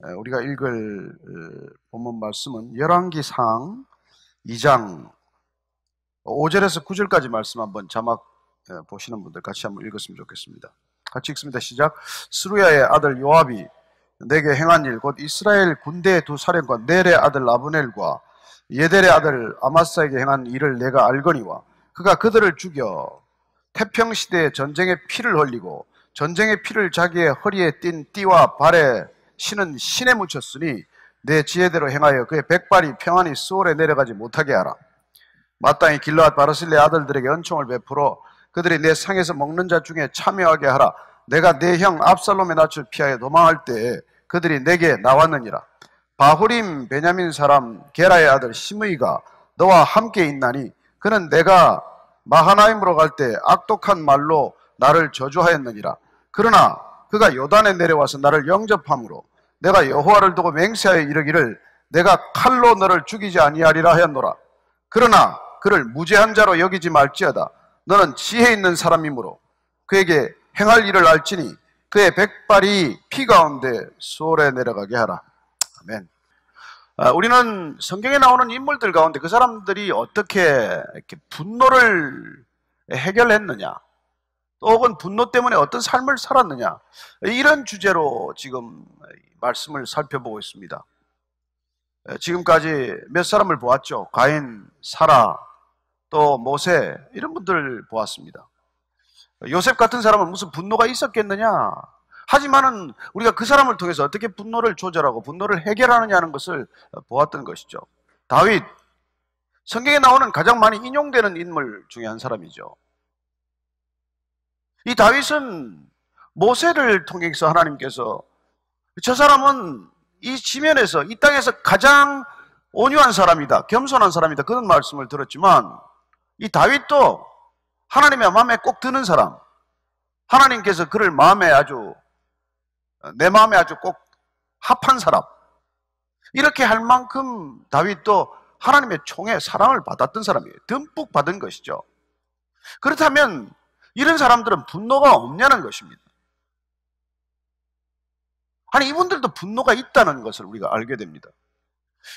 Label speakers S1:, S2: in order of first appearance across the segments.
S1: 우리가 읽을 본문 말씀은 열왕기상 2장 5절에서 9절까지 말씀 한번 자막 보시는 분들 같이 한번 읽었으면 좋겠습니다. 같이 읽습니다. 시작. 스루야의 아들 요압이 내게 행한 일 곧 이스라엘 군대의 두 사령관 넬의 아들 아브넬과 예델의 아들 아마사에게 행한 일을 내가 알거니와 그가 그들을 죽여 태평시대에 전쟁의 피를 흘리고 전쟁의 피를 자기의 허리에 띤 띠와 발에 신은 신에 묻혔으니 내 지혜대로 행하여 그의 백발이 평안히 스올에 내려가지 못하게 하라. 마땅히 길르앗 바르실레 아들들에게 은총을 베풀어 그들이 내 상에서 먹는 자 중에 참여하게 하라. 내가 내 형 압살롬의 낯을 피하여 도망할 때에 그들이 내게 나왔느니라. 바후림 베냐민 사람 게라의 아들 시므이가 너와 함께 있나니 그는 내가 마하나임으로 갈 때 악독한 말로 나를 저주하였느니라. 그러나 그가 요단에 내려와서 나를 영접함으로 내가 여호와를 두고 맹세하여 이르기를 내가 칼로 너를 죽이지 아니하리라 하였노라. 그러나 그를 무죄한 자로 여기지 말지어다. 너는 지혜 있는 사람이므로 그에게 행할 일을 알지니 그의 백발이 피 가운데 수월에 내려가게 하라. 아멘. 우리는 성경에 나오는 인물들 가운데 그 사람들이 어떻게 이렇게 분노를 해결했느냐, 또 혹은 분노 때문에 어떤 삶을 살았느냐, 이런 주제로 지금 말씀을 살펴보고 있습니다. 지금까지 몇 사람을 보았죠. 가인, 사라, 또 모세, 이런 분들 보았습니다. 요셉 같은 사람은 무슨 분노가 있었겠느냐? 하지만은 우리가 그 사람을 통해서 어떻게 분노를 조절하고 분노를 해결하느냐는 것을 보았던 것이죠. 다윗, 성경에 나오는 가장 많이 인용되는 인물 중에 한 사람이죠. 이 다윗은 모세를 통해서 하나님께서 저 사람은 이 지면에서, 이 땅에서 가장 온유한 사람이다, 겸손한 사람이다, 그런 말씀을 들었지만 이 다윗도 하나님의 마음에 꼭 드는 사람, 하나님께서 그를 내 마음에 아주 꼭 합한 사람, 이렇게 할 만큼 다윗도 하나님의 총에 사랑을 받았던 사람이에요. 듬뿍 받은 것이죠. 그렇다면 이런 사람들은 분노가 없냐는 것입니다. 아니, 이분들도 분노가 있다는 것을 우리가 알게 됩니다.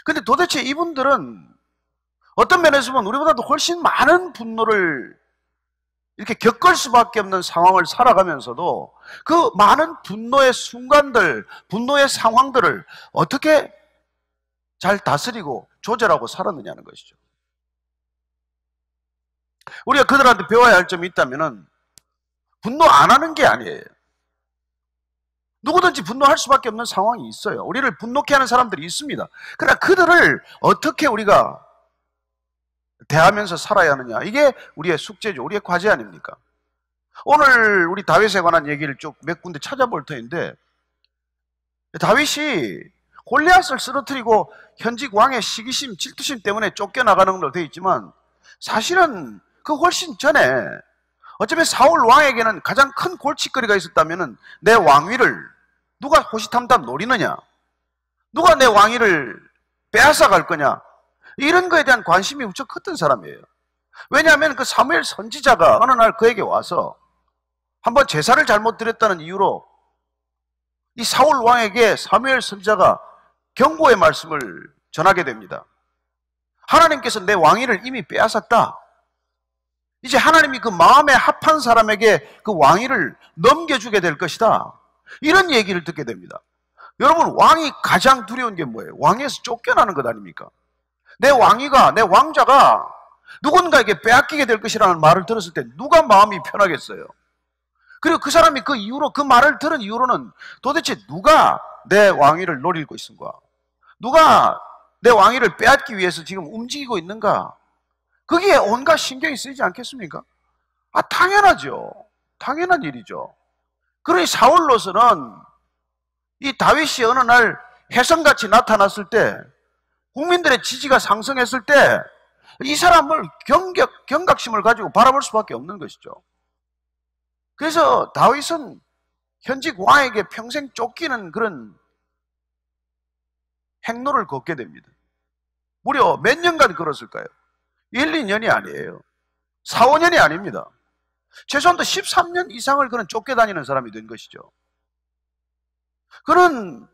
S1: 근데 도대체 이분들은 어떤 면에서 보면 우리보다도 훨씬 많은 분노를 이렇게 겪을 수밖에 없는 상황을 살아가면서도 그 많은 분노의 순간들, 분노의 상황들을 어떻게 잘 다스리고 조절하고 살았느냐는 것이죠. 우리가 그들한테 배워야 할 점이 있다면 분노 안 하는 게 아니에요. 누구든지 분노할 수밖에 없는 상황이 있어요. 우리를 분노케 하는 사람들이 있습니다. 그러나 그들을 어떻게 우리가 대하면서 살아야 하느냐, 이게 우리의 숙제죠. 우리의 과제 아닙니까? 오늘 우리 다윗에 관한 얘기를 쭉 몇 군데 찾아볼 터인데, 다윗이 골리앗을 쓰러뜨리고 현직 왕의 시기심, 질투심 때문에 쫓겨나가는 걸로 되어 있지만 사실은 그 훨씬 전에 어쩌면 사울 왕에게는 가장 큰 골칫거리가 있었다면 내 왕위를 누가 호시탐탐 노리느냐, 누가 내 왕위를 빼앗아 갈 거냐, 이런 거에 대한 관심이 무척 컸던 사람이에요. 왜냐하면 그 사무엘 선지자가 어느 날 그에게 와서 한번 제사를 잘못 드렸다는 이유로 이 사울 왕에게 사무엘 선지자가 경고의 말씀을 전하게 됩니다. 하나님께서 내 왕위를 이미 빼앗았다. 이제 하나님이 그 마음에 합한 사람에게 그 왕위를 넘겨주게 될 것이다. 이런 얘기를 듣게 됩니다. 여러분, 왕이 가장 두려운 게 뭐예요? 왕위에서 쫓겨나는 것 아닙니까? 내 왕위가, 내 왕자가 누군가에게 빼앗기게 될 것이라는 말을 들었을 때 누가 마음이 편하겠어요? 그리고 그 사람이 그 이후로, 그 말을 들은 이후로는 도대체 누가 내 왕위를 노리고 있는가? 누가 내 왕위를 빼앗기 위해서 지금 움직이고 있는가? 거기에 온갖 신경이 쓰이지 않겠습니까? 당연하죠. 당연한 일이죠. 그러니 사울로서는 이 다윗이 어느 날 혜성같이 나타났을 때, 국민들의 지지가 상승했을 때 이 사람을 경각심을 가지고 바라볼 수밖에 없는 것이죠. 그래서 다윗은 현직 왕에게 평생 쫓기는 그런 행로를 걷게 됩니다. 무려 몇 년간 걸었을까요? 1, 2년이 아니에요. 4, 5년이 아닙니다. 최소한도 13년 이상을 그는 쫓겨다니는 사람이 된 것이죠. 그는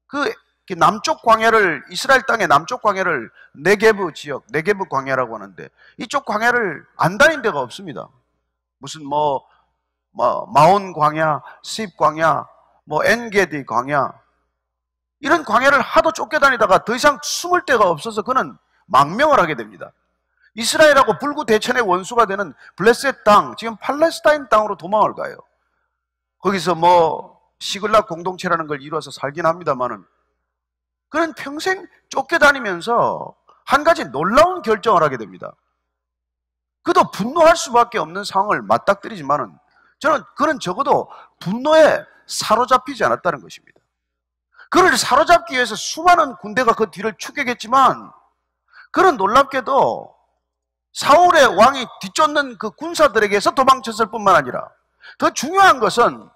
S1: 그 남쪽 광야를, 이스라엘 땅의 남쪽 광야를 네게브 지역, 네게브 광야라고 하는데, 이쪽 광야를 안 다닌 데가 없습니다. 무슨 마온 광야, 스입 광야, 엔게디 광야, 이런 광야를 하도 쫓겨다니다가 더 이상 숨을 데가 없어서 그는 망명을 하게 됩니다. 이스라엘하고 불구대천의 원수가 되는 블레셋 땅, 지금 팔레스타인 땅으로 도망을 가요. 거기서 시글락 공동체라는 걸 이루어서 살긴 합니다만은, 그는 평생 쫓겨다니면서 한 가지 놀라운 결정을 하게 됩니다. 그도 분노할 수밖에 없는 상황을 맞닥뜨리지만은, 그는 적어도 분노에 사로잡히지 않았다는 것입니다. 그를 사로잡기 위해서 수많은 군대가 그 뒤를 추격했지만, 그는 놀랍게도 사울의 왕이 뒤쫓는 그 군사들에게서 도망쳤을 뿐만 아니라, 더 중요한 것은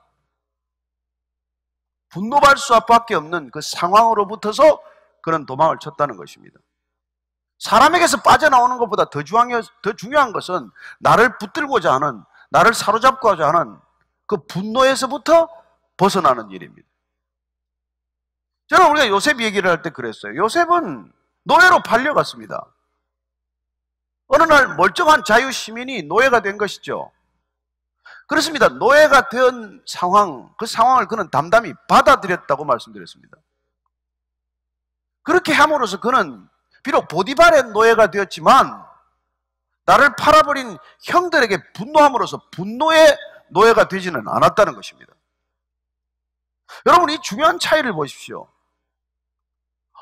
S1: 분노할 수밖에 없는 그 상황으로부터서 그는 도망을 쳤다는 것입니다. 사람에게서 빠져나오는 것보다 더 중요한 것은 나를 붙들고자 하는, 나를 사로잡고자 하는 그 분노에서부터 벗어나는 일입니다. 저는 우리가 요셉 얘기를 할 때 그랬어요. 요셉은 노예로 팔려갔습니다. 어느 날 멀쩡한 자유시민이 노예가 된 것이죠. 그렇습니다. 노예가 된 상황, 그 상황을 그는 담담히 받아들였다고 말씀드렸습니다. 그렇게 함으로써 그는 비록 보디발의 노예가 되었지만, 나를 팔아버린 형들에게 분노함으로써 분노의 노예가 되지는 않았다는 것입니다. 여러분, 이 중요한 차이를 보십시오.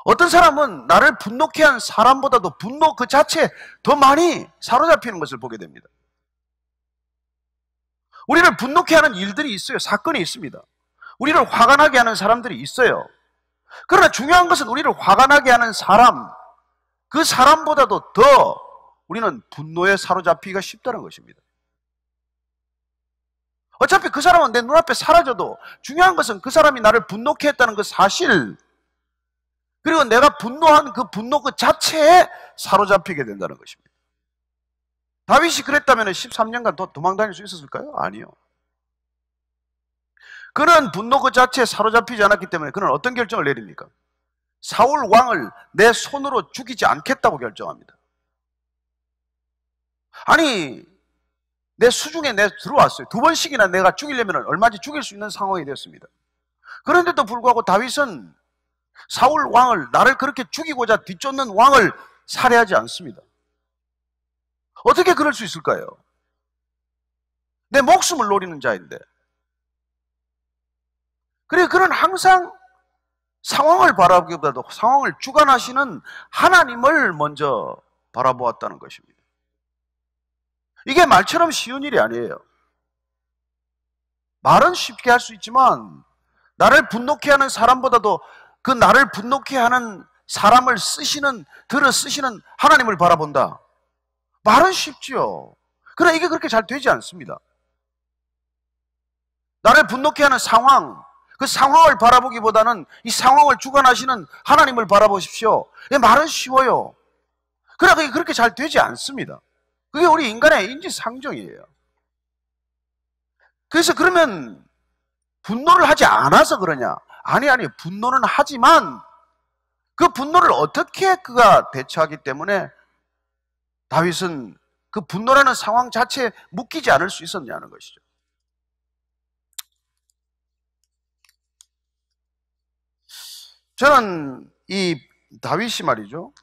S1: 어떤 사람은 나를 분노케 한 사람보다도 분노 그 자체에 더 많이 사로잡히는 것을 보게 됩니다. 우리를 분노케 하는 일들이 있어요. 사건이 있습니다. 우리를 화가 나게 하는 사람들이 있어요. 그러나 중요한 것은 우리를 화가 나게 하는 사람, 그 사람보다도 더 우리는 분노에 사로잡히기가 쉽다는 것입니다. 어차피 그 사람은 내 눈앞에 사라져도 중요한 것은 그 사람이 나를 분노케 했다는 그 사실, 그리고 내가 분노한 그 분노 그 자체에 사로잡히게 된다는 것입니다. 다윗이 그랬다면 13년간 더 도망다닐 수 있었을까요? 아니요. 그는 분노 그 자체에 사로잡히지 않았기 때문에 그는 어떤 결정을 내립니까? 사울 왕을 내 손으로 죽이지 않겠다고 결정합니다. 아니, 내 수중에 들어왔어요. 2번씩이나 내가 죽이려면 얼마든지 죽일 수 있는 상황이 됐습니다. 그런데도 불구하고 다윗은 사울 왕을, 나를 그렇게 죽이고자 뒤쫓는 왕을 살해하지 않습니다. 어떻게 그럴 수 있을까요? 내 목숨을 노리는 자인데. 그래, 그는 항상 상황을 바라보기보다도 상황을 주관하시는 하나님을 먼저 바라보았다는 것입니다. 이게 말처럼 쉬운 일이 아니에요. 말은 쉽게 할 수 있지만, 나를 분노케 하는 사람보다도 그 나를 분노케 하는 사람을 들어 쓰시는 하나님을 바라본다. 말은 쉽지요. 그러나 이게 그렇게 잘 되지 않습니다. 나를 분노케 하는 상황, 그 상황을 바라보기보다는 이 상황을 주관하시는 하나님을 바라보십시오. 말은 쉬워요. 그러나 그게 그렇게 잘 되지 않습니다. 그게 우리 인간의 인지상정이에요. 그래서 그러면 분노를 하지 않아서 그러냐? 아니, 분노는 하지만 그 분노를 어떻게 그가 대처하기 때문에 다윗은 그 분노라는 상황 자체에 묶이지 않을 수 있었냐는 것이죠. 저는 이 다윗이 말이죠,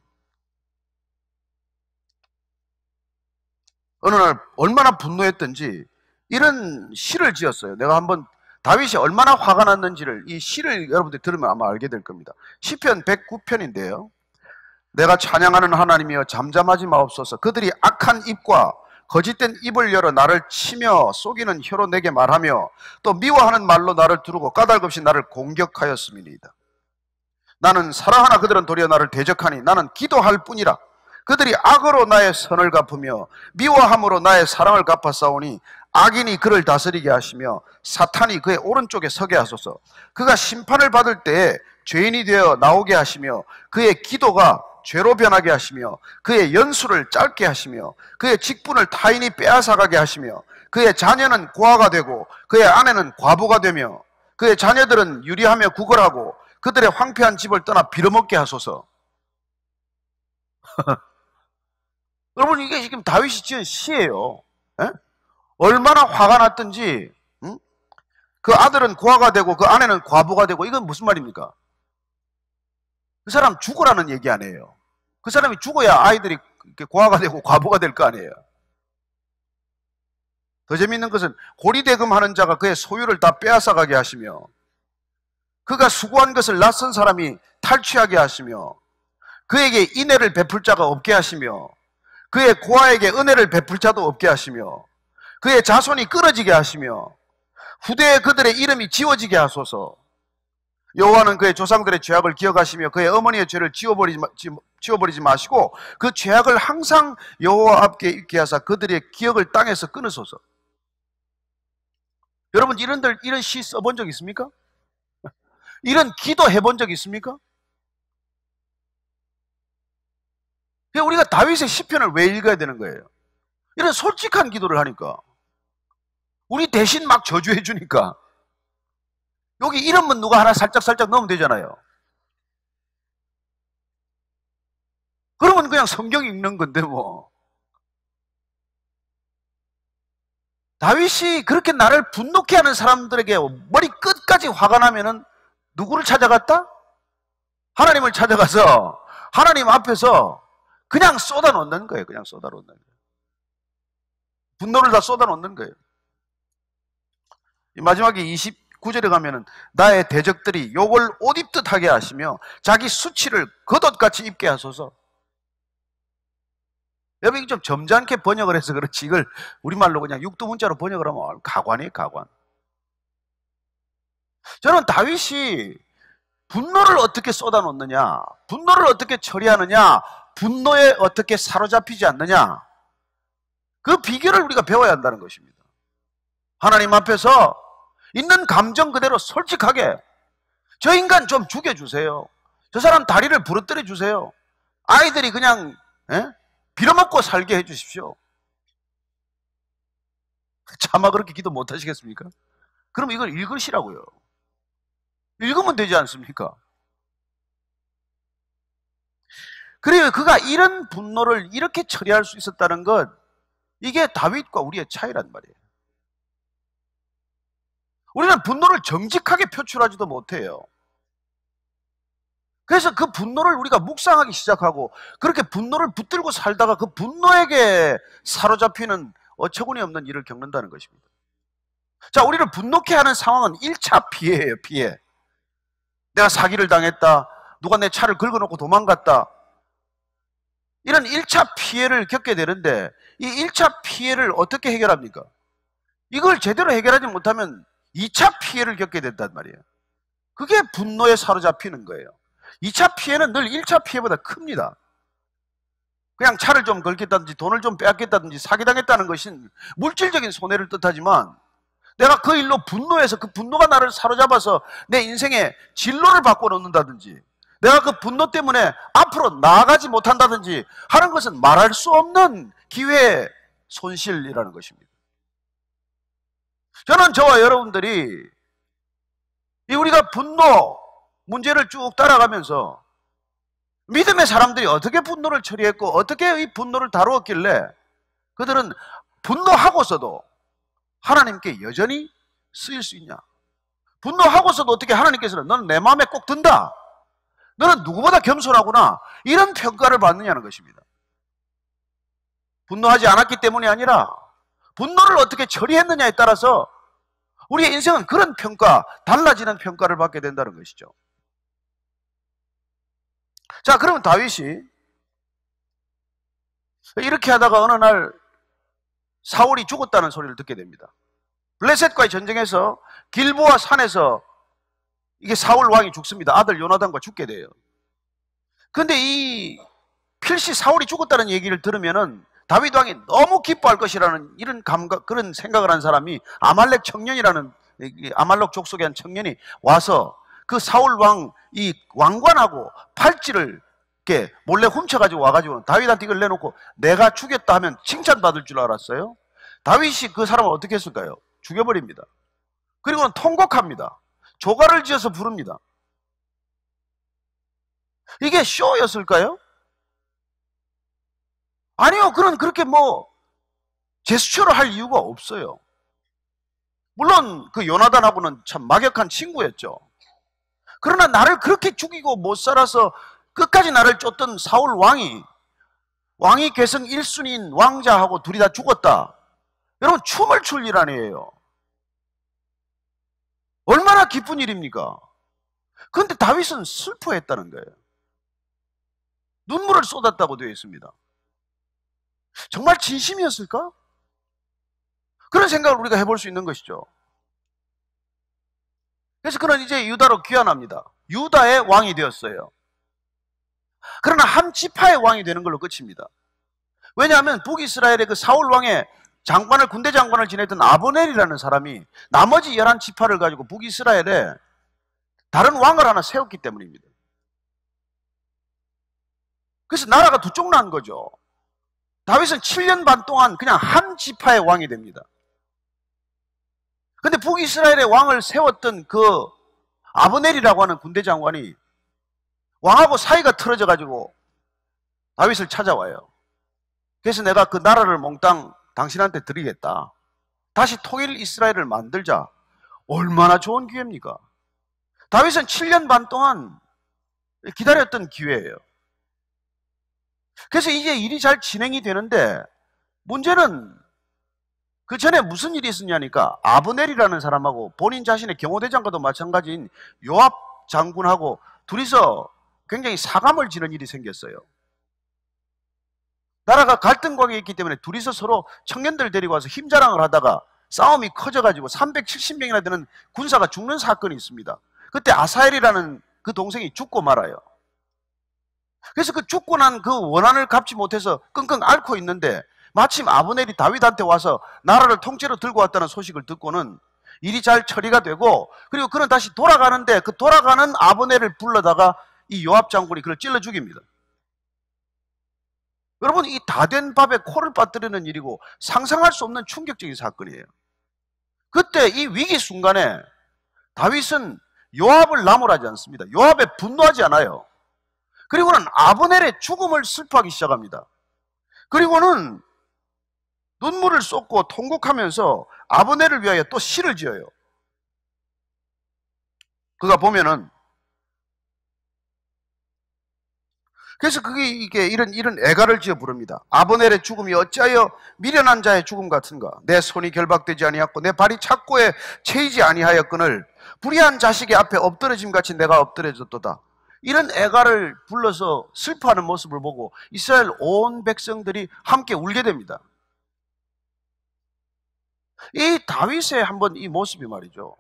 S1: 어느 날 얼마나 분노했던지 이런 시를 지었어요. 내가 한번 다윗이 얼마나 화가 났는지를, 이 시를 여러분들이 들으면 아마 알게 될 겁니다. 시편 109편인데요. 내가 찬양하는 하나님이여 잠잠하지 마옵소서. 그들이 악한 입과 거짓된 입을 열어 나를 치며 속이는 혀로 내게 말하며 또 미워하는 말로 나를 두르고 까닭없이 나를 공격하였음이니이다. 나는 사랑하나 그들은 도리어 나를 대적하니 나는 기도할 뿐이라. 그들이 악으로 나의 선을 갚으며 미워함으로 나의 사랑을 갚아 싸우니 악인이 그를 다스리게 하시며 사탄이 그의 오른쪽에 서게 하소서. 그가 심판을 받을 때에 죄인이 되어 나오게 하시며 그의 기도가 죄로 변하게 하시며 그의 연수를 짧게 하시며 그의 직분을 타인이 빼앗아가게 하시며 그의 자녀는 고아가 되고 그의 아내는 과부가 되며 그의 자녀들은 유리하며 구걸하고 그들의 황폐한 집을 떠나 빌어먹게 하소서. 여러분, 이게 지금 다윗이 지은 시예요. 에? 얼마나 화가 났든지, 응? 그 아들은 고아가 되고 그 아내는 과부가 되고, 이건 무슨 말입니까? 그 사람 죽으라는 얘기 아니에요. 그 사람이 죽어야 아이들이 고아가 되고 과부가 될 거 아니에요. 더 재미있는 것은 고리대금하는 자가 그의 소유를 다 빼앗아가게 하시며, 그가 수고한 것을 낯선 사람이 탈취하게 하시며, 그에게 인애를 베풀 자가 없게 하시며, 그의 고아에게 은혜를 베풀 자도 없게 하시며, 그의 자손이 끊어지게 하시며, 후대에 그들의 이름이 지워지게 하소서. 여호와는 그의 조상들의 죄악을 기억하시며 그의 어머니의 죄를 지워버리지 마시고 그 죄악을 항상 여호와 앞에 있게 하사 그들의 기억을 땅에서 끊으소서. 여러분, 이런 시 써본 적 있습니까? 이런 기도 해본 적 있습니까? 우리가 다윗의 시편을 왜 읽어야 되는 거예요? 이런 솔직한 기도를 하니까, 우리 대신 막 저주해 주니까, 여기 이름은 누가 하나 살짝 넣으면 되잖아요. 그러면 그냥 성경 읽는 건데 뭐. 다윗이 그렇게 나를 분노케 하는 사람들에게 머리 끝까지 화가 나면은 누구를 찾아갔다? 하나님을 찾아가서 하나님 앞에서 그냥 쏟아놓는 거예요. 그냥 쏟아놓는 거예요. 분노를 다 쏟아놓는 거예요. 마지막에 29절에 가면은 나의 대적들이 욕을 옷 입듯 하게 하시며 자기 수치를 겉옷같이 입게 하소서. 여러분, 좀 점잖게 번역을 해서 그렇지, 이걸 우리말로 그냥 육두문자로 번역을 하면 가관이에요, 가관. 저는 다윗이 분노를 어떻게 쏟아놓느냐, 분노를 어떻게 처리하느냐, 분노에 어떻게 사로잡히지 않느냐, 그 비결을 우리가 배워야 한다는 것입니다. 하나님 앞에서 있는 감정 그대로 솔직하게, 저 인간 좀 죽여주세요, 저 사람 다리를 부러뜨려 주세요, 아이들이 그냥 빌어먹고 살게 해주십시오. 차마 그렇게 기도 못하시겠습니까? 그럼 이걸 읽으시라고요. 읽으면 되지 않습니까? 그래요. 그가 이런 분노를 이렇게 처리할 수 있었다는 것, 이게 다윗과 우리의 차이란 말이에요. 우리는 분노를 정직하게 표출하지도 못해요. 그래서 그 분노를 우리가 묵상하기 시작하고, 그렇게 분노를 붙들고 살다가 그 분노에게 사로잡히는 어처구니 없는 일을 겪는다는 것입니다. 자, 우리를 분노케 하는 상황은 1차 피해예요, 피해. 내가 사기를 당했다, 누가 내 차를 긁어놓고 도망갔다, 이런 1차 피해를 겪게 되는데, 이 1차 피해를 어떻게 해결합니까? 이걸 제대로 해결하지 못하면 2차 피해를 겪게 된단 말이에요. 그게 분노에 사로잡히는 거예요. 2차 피해는 늘 1차 피해보다 큽니다. 그냥 차를 좀 긁겠다든지 돈을 좀 빼앗겠다든지 사기당했다는 것은 물질적인 손해를 뜻하지만, 내가 그 일로 분노해서 그 분노가 나를 사로잡아서 내 인생의 진로를 바꿔놓는다든지, 내가 그 분노 때문에 앞으로 나아가지 못한다든지 하는 것은 말할 수 없는 기회의 손실이라는 것입니다. 저는 저와 여러분들이 우리가 분노 문제를 쭉 따라가면서 믿음의 사람들이 어떻게 분노를 처리했고 어떻게 이 분노를 다루었길래 그들은 분노하고서도 하나님께 여전히 쓰일 수 있냐, 분노하고서도 어떻게 하나님께서는 너는 내 마음에 꼭 든다, 너는 누구보다 겸손하구나, 이런 평가를 받느냐는 것입니다. 분노하지 않았기 때문이 아니라 분노를 어떻게 처리했느냐에 따라서 우리의 인생은 그런 평가, 달라지는 평가를 받게 된다는 것이죠. 자, 그러면 다윗이 이렇게 하다가 어느 날 사울이 죽었다는 소리를 듣게 됩니다. 블레셋과의 전쟁에서 길보아 산에서 이게 사울 왕이 죽습니다. 아들 요나단과 죽게 돼요. 근데 이 필시 사울이 죽었다는 얘기를 들으면은 다윗 왕이 너무 기뻐할 것이라는 이런 감각, 그런 생각을 한 사람이 아말렉 청년이라는, 아말렉 족속의 한 청년이 와서 그 사울 왕 이 왕관하고 팔찌를 이렇게 몰래 훔쳐가지고 와가지고 다윗한테 이걸 내놓고 내가 죽였다 하면 칭찬받을 줄 알았어요. 다윗이 그 사람을 어떻게 했을까요? 죽여버립니다. 그리고는 통곡합니다. 조가를 지어서 부릅니다. 이게 쇼였을까요? 아니요. 그렇게 뭐 제스처를 할 이유가 없어요. 물론 그 요나단하고는 참 막역한 친구였죠. 그러나 나를 그렇게 죽이고 못 살아서 끝까지 나를 쫓던 사울 왕이 계승 1순위인 왕자하고 둘이 다 죽었다. 여러분, 춤을 출 일 아니에요. 얼마나 기쁜 일입니까? 그런데 다윗은 슬퍼했다는 거예요. 눈물을 쏟았다고 되어 있습니다. 정말 진심이었을까? 그런 생각을 우리가 해볼 수 있는 것이죠. 그래서 그는 이제 유다로 귀환합니다. 유다의 왕이 되었어요. 그러나 한 지파의 왕이 되는 걸로 끝입니다. 왜냐하면 북이스라엘의 그 사울 왕의 군대 장관을 지냈던 아브넬이라는 사람이 나머지 11지파를 가지고 북이스라엘에 다른 왕을 하나 세웠기 때문입니다. 그래서 나라가 두 쪽 난 거죠. 다윗은 7년 반 동안 그냥 한 지파의 왕이 됩니다. 근데 북이스라엘의 왕을 세웠던 그 아브넬이라고 하는 군대 장관이 왕하고 사이가 틀어져 가지고 다윗을 찾아와요. 그래서 내가 그 나라를 몽땅 당신한테 드리겠다. 다시 통일 이스라엘을 만들자. 얼마나 좋은 기회입니까? 다윗은 7년 반 동안 기다렸던 기회예요. 그래서 이제 일이 잘 진행이 되는데 문제는 그 전에 무슨 일이 있었냐니까 아브넬이라는 사람하고 본인 자신의 경호대장과도 마찬가지인 요압 장군하고 둘이서 굉장히 사감을 지는 일이 생겼어요. 나라가 갈등관계에 있기 때문에 둘이서 서로 청년들 데리고 와서 힘자랑을 하다가 싸움이 커져가지고 370명이나 되는 군사가 죽는 사건이 있습니다. 그때 아사엘이라는 그 동생이 죽고 말아요. 그래서 그 죽고 난 그 원한을 갚지 못해서 끙끙 앓고 있는데 마침 아브넬이 다윗한테 와서 나라를 통째로 들고 왔다는 소식을 듣고는 일이 잘 처리가 되고, 그리고 그는 다시 돌아가는데 그 돌아가는 아브넬을 불러다가 이 요압 장군이 그를 찔러 죽입니다. 여러분, 이 다 된 밥에 코를 빠뜨리는 일이고 상상할 수 없는 충격적인 사건이에요. 그때 이 위기 순간에 다윗은 요압을 나무라지 않습니다. 요압에 분노하지 않아요. 그리고는 아브넬의 죽음을 슬퍼하기 시작합니다. 그리고는 눈물을 쏟고 통곡하면서 아브넬을 위하여 또 시를 지어요. 그가 보면은, 그래서 이게 이런 애가를 지어 부릅니다. 아브넬의 죽음이 어찌하여 미련한 자의 죽음 같은가? 내 손이 결박되지 아니하였고 내 발이 착고에 채이지 아니하였거늘 불의한 자식의 앞에 엎드러짐 같이 내가 엎드려졌도다. 이런 애가를 불러서 슬퍼하는 모습을 보고 이스라엘 온 백성들이 함께 울게 됩니다. 이 다윗의 한번 이 모습이 말이죠.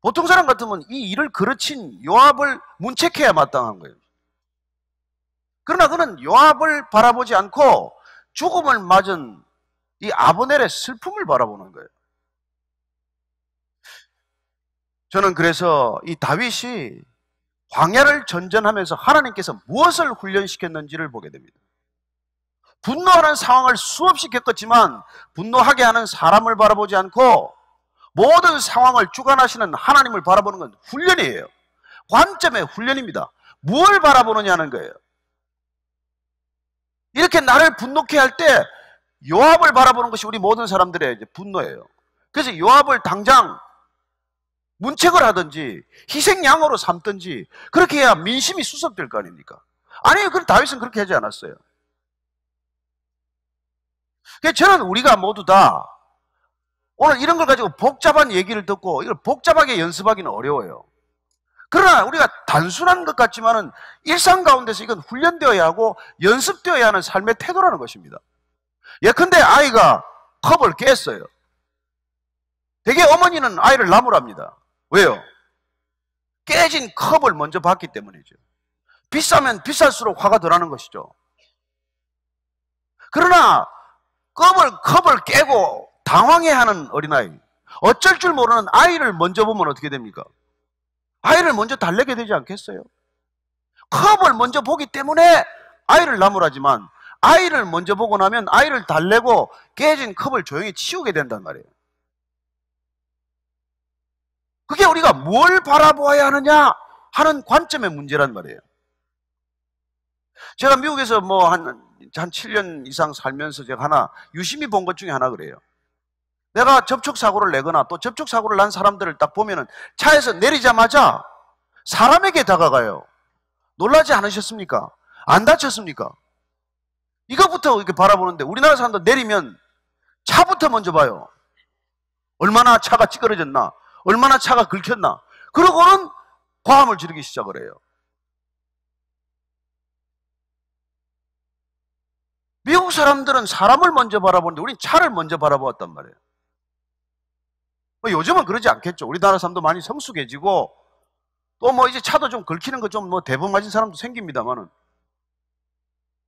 S1: 보통 사람 같으면 이 일을 거르친 요압을 문책해야 마땅한 거예요. 그러나 그는 요압을 바라보지 않고 죽음을 맞은 이 아브넬의 슬픔을 바라보는 거예요. 저는 그래서 이 다윗이 광야를 전전하면서 하나님께서 무엇을 훈련시켰는지를 보게 됩니다. 분노하는 상황을 수없이 겪었지만 분노하게 하는 사람을 바라보지 않고 모든 상황을 주관하시는 하나님을 바라보는 건 훈련이에요. 관점의 훈련입니다. 무엇을 바라보느냐는 거예요. 이렇게 나를 분노케 할 때 요압을 바라보는 것이 우리 모든 사람들의 이제 분노예요. 그래서 요압을 당장 문책을 하든지 희생양으로 삼든지 그렇게 해야 민심이 수습될 거 아닙니까? 아니요, 그럼 다윗은 그렇게 하지 않았어요. 그래서 저는 우리가 모두 다 오늘 이런 걸 가지고 복잡한 얘기를 듣고 이걸 복잡하게 연습하기는 어려워요. 그러나 우리가 단순한 것 같지만은 일상 가운데서 이건 훈련되어야 하고 연습되어야 하는 삶의 태도라는 것입니다. 예컨대 아이가 컵을 깼어요. 대개 어머니는 아이를 나무랍니다. 왜요? 깨진 컵을 먼저 봤기 때문이죠. 비싸면 비쌀수록 화가 더 나는 것이죠. 그러나 컵을 깨고 당황해하는 어린아이, 어쩔 줄 모르는 아이를 먼저 보면 어떻게 됩니까? 아이를 먼저 달래게 되지 않겠어요? 컵을 먼저 보기 때문에 아이를 나무라지만 아이를 먼저 보고 나면 아이를 달래고 깨진 컵을 조용히 치우게 된단 말이에요. 그게 우리가 뭘 바라보아야 하느냐 하는 관점의 문제란 말이에요. 제가 미국에서 뭐 한 7년 이상 살면서 제가 하나 유심히 본 것 중에 하나 그래요. 내가 접촉사고를 내거나 또 접촉사고를 난 사람들을 딱 보면은 차에서 내리자마자 사람에게 다가가요. 놀라지 않으셨습니까? 안 다쳤습니까? 이것부터 이렇게 바라보는데 우리나라 사람들 내리면 차부터 먼저 봐요. 얼마나 차가 찌그러졌나? 얼마나 차가 긁혔나? 그러고는 과음을 지르기 시작을 해요. 미국 사람들은 사람을 먼저 바라보는데 우리는 차를 먼저 바라보았단 말이에요. 뭐 요즘은 그러지 않겠죠. 우리나라 사람도 많이 성숙해지고 또 뭐 이제 차도 좀 긁히는 거 좀 뭐 대범 맞은 사람도 생깁니다만은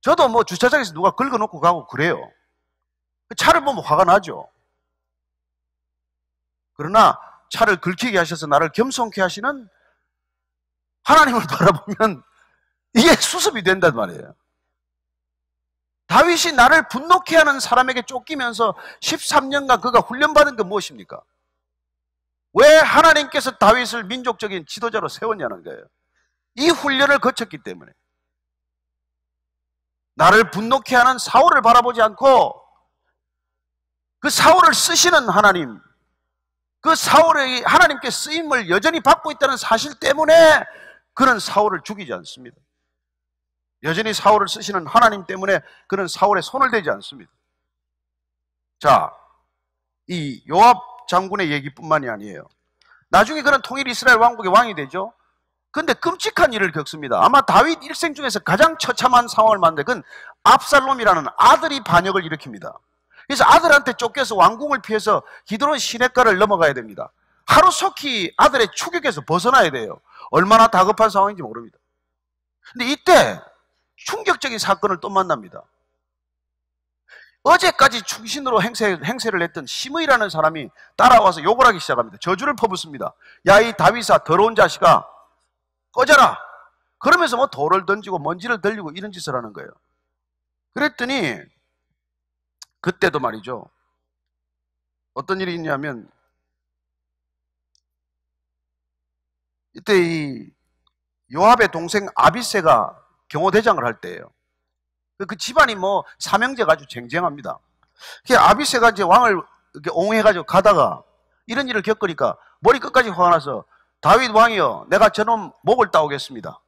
S1: 저도 뭐 주차장에서 누가 긁어놓고 가고 그래요. 차를 보면 화가 나죠. 그러나 차를 긁히게 하셔서 나를 겸손케 하시는 하나님을 바라보면 이게 수습이 된단 말이에요. 다윗이 나를 분노케 하는 사람에게 쫓기면서 13년간 그가 훈련받은 게 무엇입니까? 왜 하나님께서 다윗을 민족적인 지도자로 세웠냐는 거예요. 이 훈련을 거쳤기 때문에. 나를 분노케 하는 사울을 바라보지 않고 그 사울을 쓰시는 하나님, 그 사울의 하나님께 쓰임을 여전히 받고 있다는 사실 때문에 그는 사울을 죽이지 않습니다. 여전히 사울을 쓰시는 하나님 때문에 그는 사울의 손을 대지 않습니다. 자, 이 요압 장군의 얘기뿐만이 아니에요. 나중에 그는 통일 이스라엘 왕국의 왕이 되죠. 근데 끔찍한 일을 겪습니다. 아마 다윗 일생 중에서 가장 처참한 상황을 만든 그건 압살롬이라는 아들이 반역을 일으킵니다. 그래서 아들한테 쫓겨서 왕궁을 피해서 기드론 시냇가를 넘어가야 됩니다. 하루속히 아들의 추격에서 벗어나야 돼요. 얼마나 다급한 상황인지 모릅니다. 근데 이때 충격적인 사건을 또 만납니다. 어제까지 충신으로 행세를 했던 시므이라는 사람이 따라와서 욕을 하기 시작합니다. 저주를 퍼붓습니다. 야, 이 다윗아, 더러운 자식아, 꺼져라. 그러면서 뭐 돌을 던지고 먼지를 들리고 이런 짓을 하는 거예요. 그랬더니 그때도 말이죠, 어떤 일이 있냐면 이때 이 요압의 동생 아비새가 경호대장을 할 때예요. 그 집안이 뭐 삼형제가 아주 쟁쟁합니다. 아비새가 이제 왕을 이렇게 옹호해가지고 가다가 이런 일을 겪으니까 머리 끝까지 화가 나서 다윗 왕이여, 내가 저놈 목을 따오겠습니다.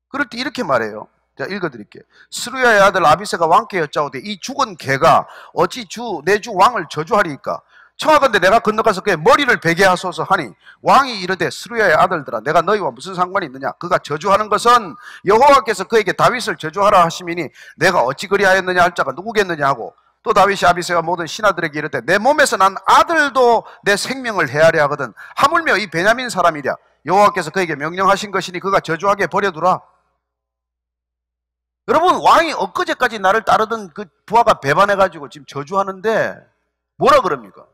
S1: 그럴 때 이렇게 말해요. 제가 읽어드릴게요. 스루야의 아들 아비새가 왕께 여짜오되 이 죽은 개가 어찌 내 주 왕을 저주하리이까? 청하건대 내가 건너가서 그의 머리를 베게 하소서 하니 왕이 이르되 스루야의 아들들아, 내가 너희와 무슨 상관이 있느냐? 그가 저주하는 것은 여호와께서 그에게 다윗을 저주하라 하심이니 내가 어찌 그리하였느냐 할 자가 누구겠느냐 하고, 또 다윗이 아비새와 모든 신하들에게 이르되 내 몸에서 난 아들도 내 생명을 헤아려 하거든 하물며 이 베냐민 사람이랴. 여호와께서 그에게 명령하신 것이니 그가 저주하게 버려두라. 여러분, 왕이 엊그제까지 나를 따르던 그 부하가 배반해가지고 지금 저주하는데 뭐라 그럽니까?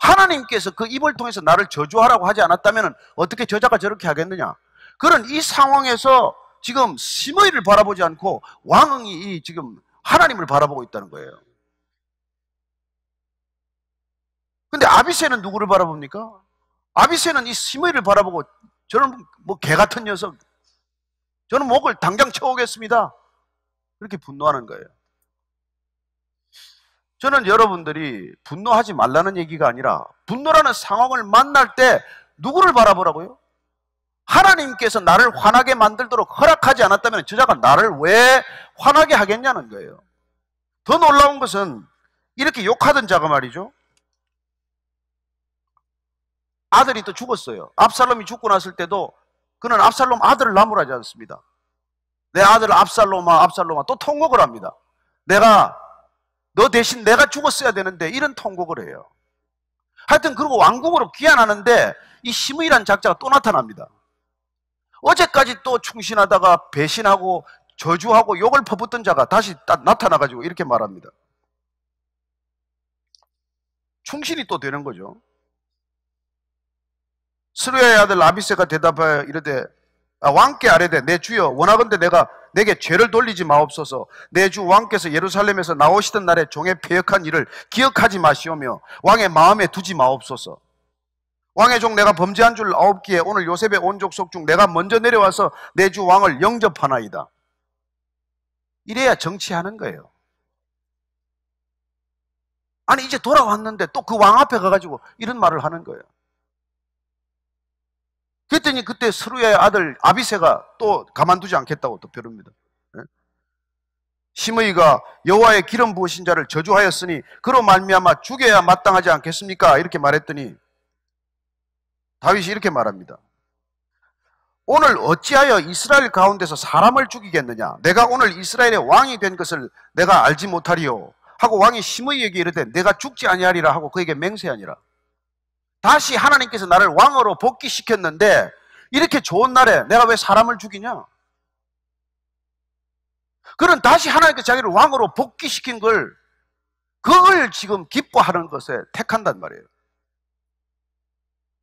S1: 하나님께서 그 입을 통해서 나를 저주하라고 하지 않았다면 어떻게 저자가 저렇게 하겠느냐? 그런 이 상황에서 지금 시므이를 바라보지 않고 왕이 지금 하나님을 바라보고 있다는 거예요. 근데 아비새는 누구를 바라봅니까? 아비새는 이 시므이를 바라보고 저는 뭐 개 같은 녀석, 저는 목을 당장 쳐오겠습니다. 그렇게 분노하는 거예요. 저는 여러분들이 분노하지 말라는 얘기가 아니라 분노라는 상황을 만날 때 누구를 바라보라고요? 하나님께서 나를 화나게 만들도록 허락하지 않았다면 저자가 나를 왜 화나게 하겠냐는 거예요. 더 놀라운 것은 이렇게 욕하던 자가 말이죠, 아들이 또 죽었어요. 압살롬이 죽고 났을 때도 그는 압살롬 아들을 나무라지 않습니다. 내 아들 압살롬아, 압살롬아, 또 통곡을 합니다. 너 대신 내가 죽었어야 되는데, 이런 통곡을 해요. 하여튼 그리고 왕궁으로 귀환하는데 이 시므이라는 작자가 또 나타납니다. 어제까지 또 충신하다가 배신하고 저주하고 욕을 퍼붓던 자가 다시 나타나가지고 이렇게 말합니다. 충신이 또 되는 거죠. 스루야의 아들 아비새가 대답하여 이르되 왕께 아뢰되 내 주여, 원하건대 내게 죄를 돌리지 마옵소서. 내 주 왕께서 예루살렘에서 나오시던 날에 종의 패역한 일을 기억하지 마시오며 왕의 마음에 두지 마옵소서. 왕의 종 내가 범죄한 줄 아옵기에 오늘 요셉의 온 족속 중 내가 먼저 내려와서 내 주 왕을 영접하나이다. 이래야 정치하는 거예요. 아니 이제 돌아왔는데 또 그 왕 앞에 가가지고 이런 말을 하는 거예요. 그랬더니 그때 스루야의 아들 아비새가 또 가만두지 않겠다고 또 벼릅니다. 시므이가 여호와의 기름 부으신 자를 저주하였으니 그로 말미암아 죽여야 마땅하지 않겠습니까? 이렇게 말했더니 다윗이 이렇게 말합니다. 오늘 어찌하여 이스라엘 가운데서 사람을 죽이겠느냐? 내가 오늘 이스라엘의 왕이 된 것을 내가 알지 못하리요 하고 왕이 시므이에게 이르되 내가 죽지 아니하리라 하고 그에게 맹세하니라. 다시 하나님께서 나를 왕으로 복귀시켰는데 이렇게 좋은 날에 내가 왜 사람을 죽이냐? 그는 다시 하나님께서 자기를 왕으로 복귀시킨 그걸 지금 기뻐하는 것에 택한단 말이에요.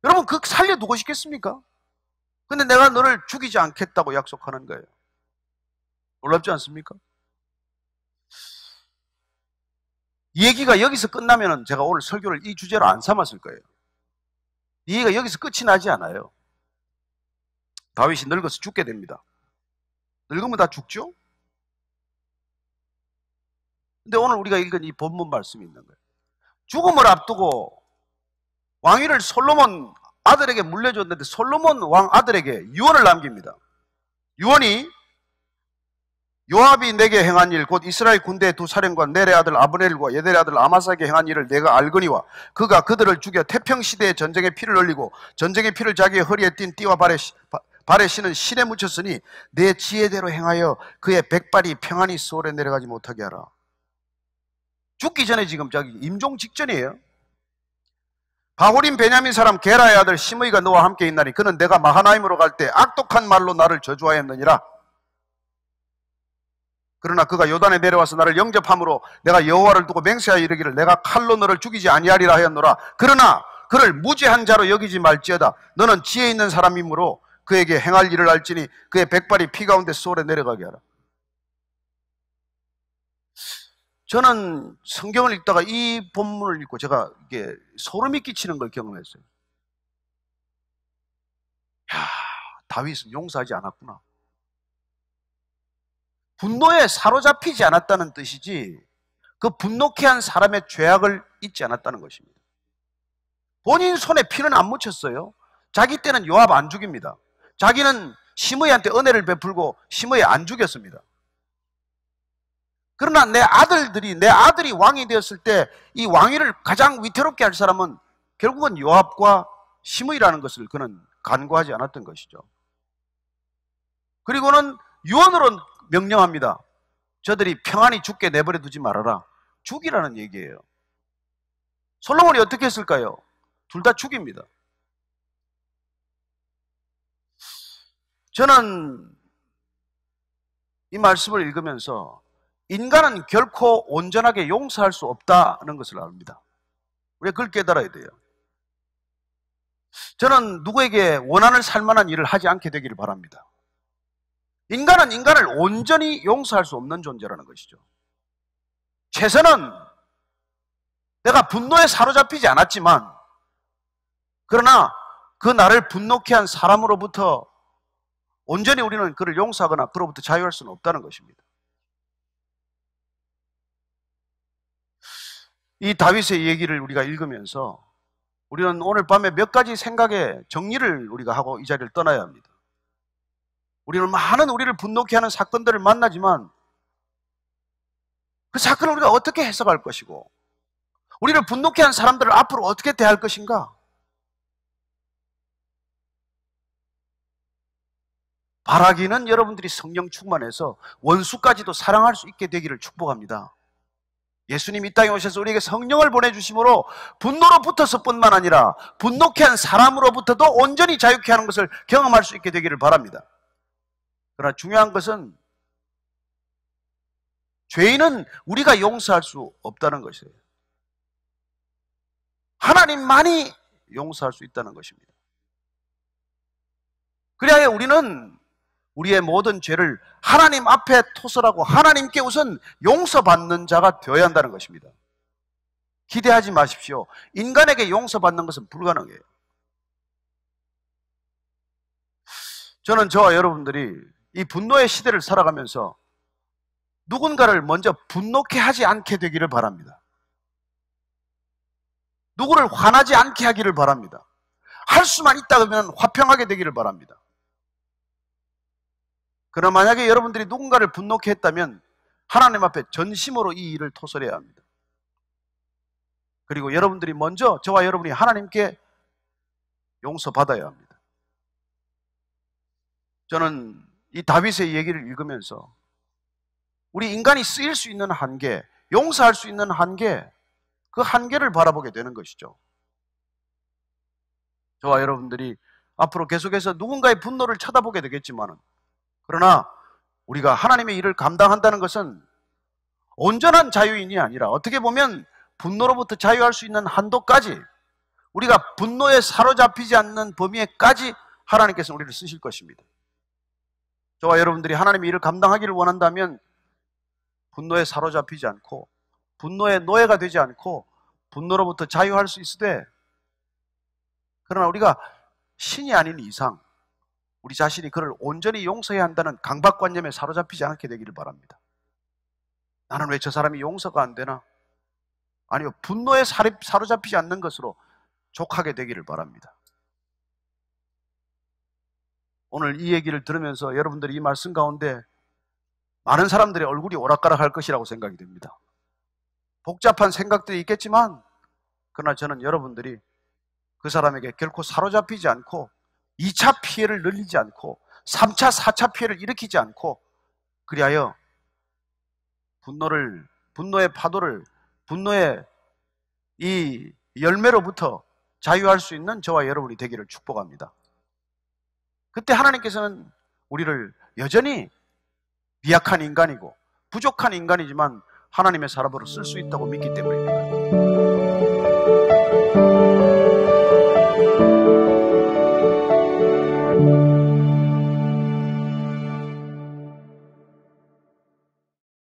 S1: 여러분, 그 살려두고 싶겠습니까? 근데 내가 너를 죽이지 않겠다고 약속하는 거예요. 놀랍지 않습니까? 이 얘기가 여기서 끝나면 제가 오늘 설교를 이 주제로 안 삼았을 거예요. 이 얘기가 여기서 끝이 나지 않아요. 다윗이 늙어서 죽게 됩니다. 늙으면 다 죽죠? 근데 오늘 우리가 읽은 이 본문 말씀이 있는 거예요. 죽음을 앞두고 왕위를 솔로몬 아들에게 물려줬는데 솔로몬 왕 아들에게 유언을 남깁니다. 유언이 요압이 내게 행한 일 곧 이스라엘 군대의 두 사령관 넬의 아들 아브넬과 예델의 아들 아마사에게 행한 일을 내가 알거니와 그가 그들을 죽여 태평시대의 전쟁에 피를 흘리고 전쟁의 피를 자기의 허리에 띤 띠와 발에 신은 실에 묻혔으니 내 지혜대로 행하여 그의 백발이 평안히 수월에 내려가지 못하게 하라. 죽기 전에 지금 자기 임종 직전이에요. 바후림 베냐민 사람 게라의 아들 시므이가 너와 함께 있나니 그는 내가 마하나임으로 갈 때 악독한 말로 나를 저주하였느니라. 그러나 그가 요단에 내려와서 나를 영접함으로 내가 여호와를 두고 맹세하여 이르기를 내가 칼로 너를 죽이지 아니하리라 하였노라. 그러나 그를 무죄한 자로 여기지 말지어다. 너는 지혜 있는 사람이므로 그에게 행할 일을 알지니 그의 백발이 피 가운데 수월에 내려가게 하라. 저는 성경을 읽다가 이 본문을 읽고 제가 이게 소름이 끼치는 걸 경험했어요. 야, 다윗은 용서하지 않았구나. 분노에 사로잡히지 않았다는 뜻이지 그 분노케 한 사람의 죄악을 잊지 않았다는 것입니다. 본인 손에 피는 안 묻혔어요. 자기 때는 요압 안 죽입니다. 자기는 시므이한테 은혜를 베풀고 시므이 안 죽였습니다. 그러나 내 아들이 왕이 되었을 때 이 왕위를 가장 위태롭게 할 사람은 결국은 요압과 시므이라는 것을 그는 간과하지 않았던 것이죠. 그리고는 유언으로 명령합니다. 저들이 평안히 죽게 내버려 두지 말아라. 죽이라는 얘기예요. 솔로몬이 어떻게 했을까요? 둘 다 죽입니다. 저는 이 말씀을 읽으면서 인간은 결코 온전하게 용서할 수 없다는 것을 압니다. 우리가 그걸 깨달아야 돼요. 저는 누구에게 원한을 살 만한 일을 하지 않게 되기를 바랍니다. 인간은 인간을 온전히 용서할 수 없는 존재라는 것이죠. 최선은 내가 분노에 사로잡히지 않았지만 그러나 그 나를 분노케 한 사람으로부터 온전히 우리는 그를 용서하거나 그로부터 자유할 수는 없다는 것입니다. 이 다윗의 얘기를 우리가 읽으면서 우리는 오늘 밤에 몇 가지 생각의 정리를 우리가 하고 이 자리를 떠나야 합니다. 우리는 많은 우리를 분노케 하는 사건들을 만나지만 그 사건을 우리가 어떻게 해석할 것이고 우리를 분노케 한 사람들을 앞으로 어떻게 대할 것인가? 바라기는 여러분들이 성령 충만해서 원수까지도 사랑할 수 있게 되기를 축복합니다. 예수님 이 땅에 오셔서 우리에게 성령을 보내주심으로 분노로부터서 뿐만 아니라 분노케 한 사람으로부터도 온전히 자유케 하는 것을 경험할 수 있게 되기를 바랍니다. 그러나 중요한 것은 죄인은 우리가 용서할 수 없다는 것이에요. 하나님만이 용서할 수 있다는 것입니다. 그래야 우리는 우리의 모든 죄를 하나님 앞에 토설하고 하나님께 우선 용서받는 자가 되어야 한다는 것입니다. 기대하지 마십시오. 인간에게 용서받는 것은 불가능해요. 저는 저와 여러분들이 이 분노의 시대를 살아가면서 누군가를 먼저 분노케 하지 않게 되기를 바랍니다. 누구를 화나지 않게 하기를 바랍니다. 할 수만 있다 그러면 화평하게 되기를 바랍니다. 그러나 만약에 여러분들이 누군가를 분노케 했다면 하나님 앞에 전심으로 이 일을 토설해야 합니다. 그리고 여러분들이 먼저, 저와 여러분이 하나님께 용서받아야 합니다. 저는 이 다윗의 얘기를 읽으면서 우리 인간이 쓰일 수 있는 한계, 용서할 수 있는 한계, 그 한계를 바라보게 되는 것이죠. 저와 여러분들이 앞으로 계속해서 누군가의 분노를 쳐다보게 되겠지만, 그러나 우리가 하나님의 일을 감당한다는 것은 온전한 자유인이 아니라 어떻게 보면 분노로부터 자유할 수 있는 한도까지, 우리가 분노에 사로잡히지 않는 범위에까지 하나님께서 우리를 쓰실 것입니다. 저와 여러분들이 하나님의 일을 감당하기를 원한다면 분노에 사로잡히지 않고 분노의 노예가 되지 않고 분노로부터 자유할 수 있으되, 그러나 우리가 신이 아닌 이상 우리 자신이 그를 온전히 용서해야 한다는 강박관념에 사로잡히지 않게 되기를 바랍니다. 나는 왜 저 사람이 용서가 안 되나? 아니요, 분노에 사로잡히지 않는 것으로 족하게 되기를 바랍니다. 오늘 이 얘기를 들으면서 여러분들이 이 말씀 가운데 많은 사람들의 얼굴이 오락가락할 것이라고 생각이 됩니다. 복잡한 생각들이 있겠지만, 그러나 저는 여러분들이 그 사람에게 결코 사로잡히지 않고 2차 피해를 늘리지 않고 3차, 4차 피해를 일으키지 않고, 그리하여 분노의 파도를, 분노의 이 열매로부터 자유할 수 있는 저와 여러분이 되기를 축복합니다. 그때 하나님께서는 우리를 여전히 미약한 인간이고 부족한 인간이지만 하나님의 사람으로 쓸 수 있다고 믿기 때문입니다.